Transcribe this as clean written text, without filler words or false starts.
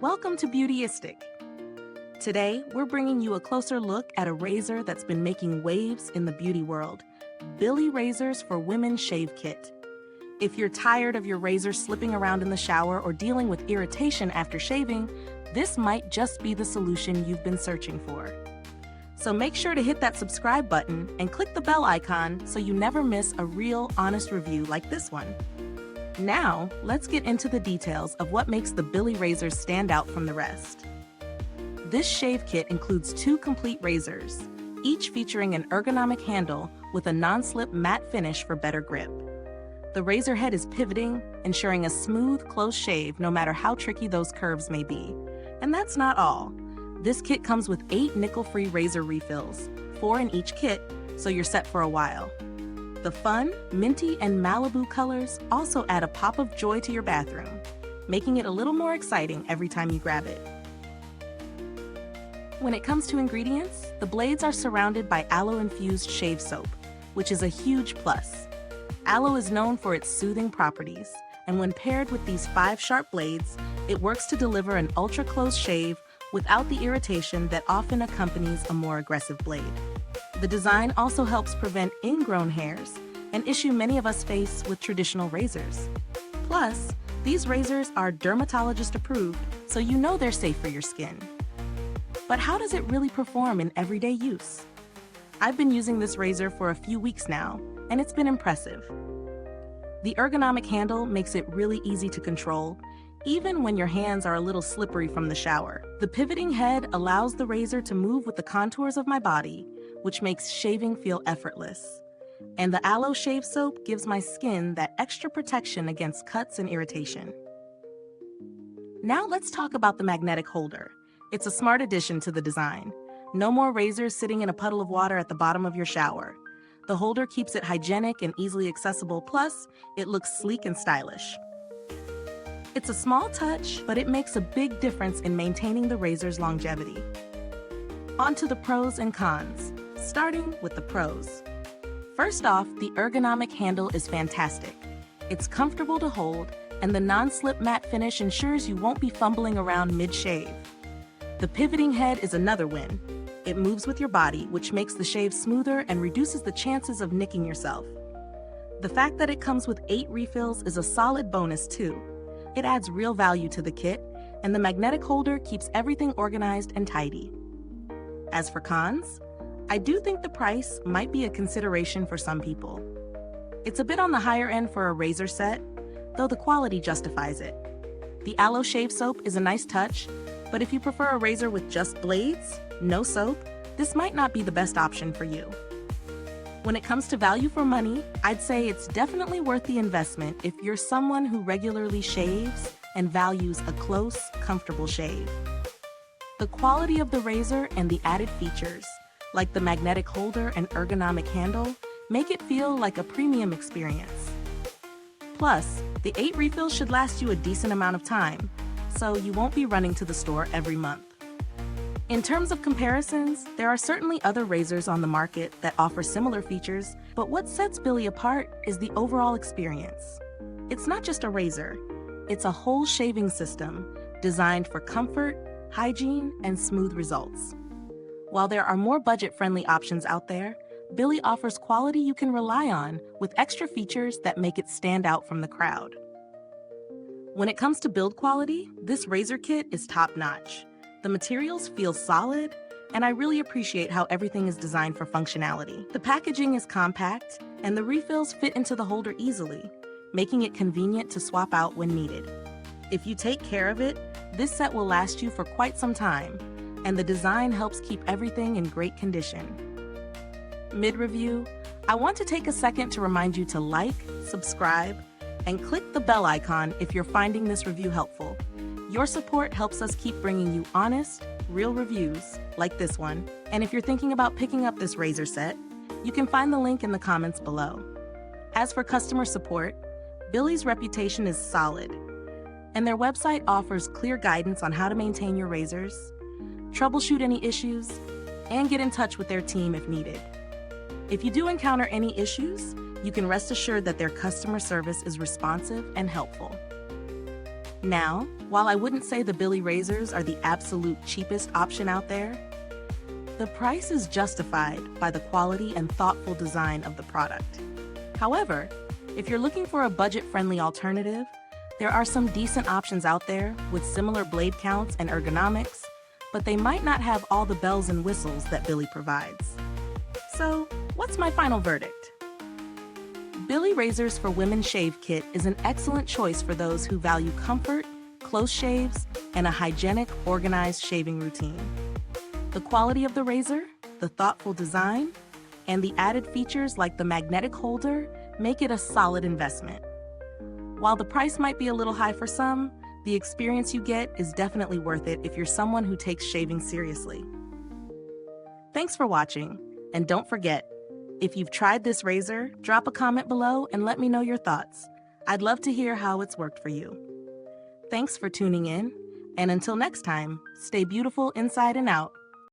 Welcome to Beautyistic. Today, we're bringing you a closer look at a razor that's been making waves in the beauty world, Billie Razors for Women Shave Kit. If you're tired of your razor slipping around in the shower or dealing with irritation after shaving, this might just be the solution you've been searching for. So make sure to hit that subscribe button and click the bell icon so you never miss a real, honest review like this one. Now, let's get into the details of what makes the Billie Razors stand out from the rest. This shave kit includes 2 complete razors, each featuring an ergonomic handle with a non-slip matte finish for better grip. The razor head is pivoting, ensuring a smooth, close shave no matter how tricky those curves may be. And that's not all. This kit comes with 8 nickel-free razor refills, 4 in each kit, so you're set for a while. The fun, Minty and Malibu colors also add a pop of joy to your bathroom, making it a little more exciting every time you grab it. When it comes to ingredients, the blades are surrounded by aloe-infused shave soap, which is a huge plus. Aloe is known for its soothing properties, and when paired with these 5 sharp blades, it works to deliver an ultra-close shave without the irritation that often accompanies a more aggressive blade. The design also helps prevent ingrown hairs, an issue many of us face with traditional razors. Plus, these razors are dermatologist-approved, so you know they're safe for your skin. But how does it really perform in everyday use? I've been using this razor for a few weeks now, and it's been impressive. The ergonomic handle makes it really easy to control, even when your hands are a little slippery from the shower. The pivoting head allows the razor to move with the contours of my body, which makes shaving feel effortless. And the aloe shave soap gives my skin that extra protection against cuts and irritation. Now let's talk about the magnetic holder. It's a smart addition to the design. No more razors sitting in a puddle of water at the bottom of your shower. The holder keeps it hygienic and easily accessible, plus it looks sleek and stylish. It's a small touch, but it makes a big difference in maintaining the razor's longevity. On to the pros and cons, starting with the pros. First off, the ergonomic handle is fantastic. It's comfortable to hold, and the non-slip matte finish ensures you won't be fumbling around mid-shave. The pivoting head is another win. It moves with your body, which makes the shave smoother and reduces the chances of nicking yourself. The fact that it comes with 8 refills is a solid bonus too. It adds real value to the kit, and the magnetic holder keeps everything organized and tidy. As for cons, I do think the price might be a consideration for some people. It's a bit on the higher end for a razor set, though the quality justifies it. The aloe shave soap is a nice touch, but if you prefer a razor with just blades, no soap, this might not be the best option for you. When it comes to value for money, I'd say it's definitely worth the investment if you're someone who regularly shaves and values a close, comfortable shave. The quality of the razor and the added features, like the magnetic holder and ergonomic handle, make it feel like a premium experience. Plus, the 8 refills should last you a decent amount of time, so you won't be running to the store every month. In terms of comparisons, there are certainly other razors on the market that offer similar features, but what sets Billie apart is the overall experience. It's not just a razor, it's a whole shaving system designed for comfort, hygiene, and smooth results. While there are more budget-friendly options out there, Billie offers quality you can rely on with extra features that make it stand out from the crowd. When it comes to build quality, this razor kit is top-notch. The materials feel solid, and I really appreciate how everything is designed for functionality. The packaging is compact, and the refills fit into the holder easily, making it convenient to swap out when needed. If you take care of it, this set will last you for quite some time, and the design helps keep everything in great condition. Mid-review, I want to take a second to remind you to like, subscribe, and click the bell icon if you're finding this review helpful. Your support helps us keep bringing you honest, real reviews like this one. And if you're thinking about picking up this razor set, you can find the link in the comments below. As for customer support, Billie's reputation is solid, and their website offers clear guidance on how to maintain your razors, troubleshoot any issues, and get in touch with their team if needed. If you do encounter any issues, you can rest assured that their customer service is responsive and helpful. Now, while I wouldn't say the Billie Razors are the absolute cheapest option out there, the price is justified by the quality and thoughtful design of the product. However, if you're looking for a budget-friendly alternative, there are some decent options out there with similar blade counts and ergonomics, but they might not have all the bells and whistles that Billie provides. So, what's my final verdict? Billie Razors for Women Shave Kit is an excellent choice for those who value comfort, close shaves, and a hygienic, organized shaving routine. The quality of the razor, the thoughtful design, and the added features like the magnetic holder make it a solid investment. While the price might be a little high for some, the experience you get is definitely worth it if you're someone who takes shaving seriously. Thanks for watching, and don't forget, if you've tried this razor, drop a comment below and let me know your thoughts. I'd love to hear how it's worked for you. Thanks for tuning in, and until next time, stay beautiful inside and out.